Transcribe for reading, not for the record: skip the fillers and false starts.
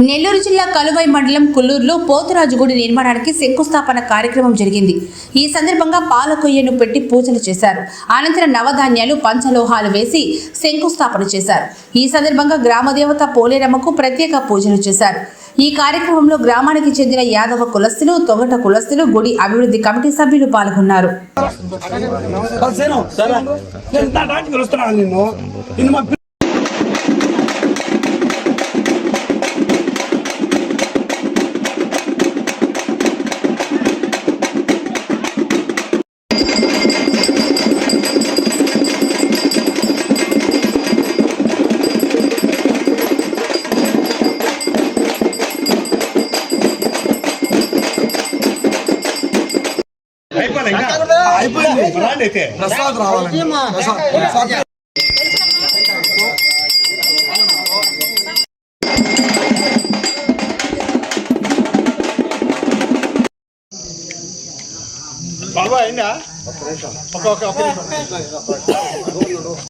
నెల్లూరు జిల్లా కలువై మండలం కుల్లూరులో పోతురాజు గుడి నిర్మాణానికి శంకుస్థాపన కార్యక్రమం జరిగింది. ఈ సందర్భంగా పాలకొయ్యను పెట్టి పూజలు చేశారు. అనంతరం నవధాన్యాలు పంచలోహాలు వేసి శంకుస్థాపన చేశారు. ఈ సందర్భంగా గ్రామదేవత పోలేరమ్మకు ప్రత్యేక పూజలు చేశారు. ఈ కార్యక్రమంలో గ్రామానికి చెందిన యాదవ కులస్తులు, తొగట కులస్తులు, గుడి అభివృద్ధి కమిటీ సభ్యులు పాల్గొన్నారు. ప్రసాద్ రావాలండి. బాబా అయిందా?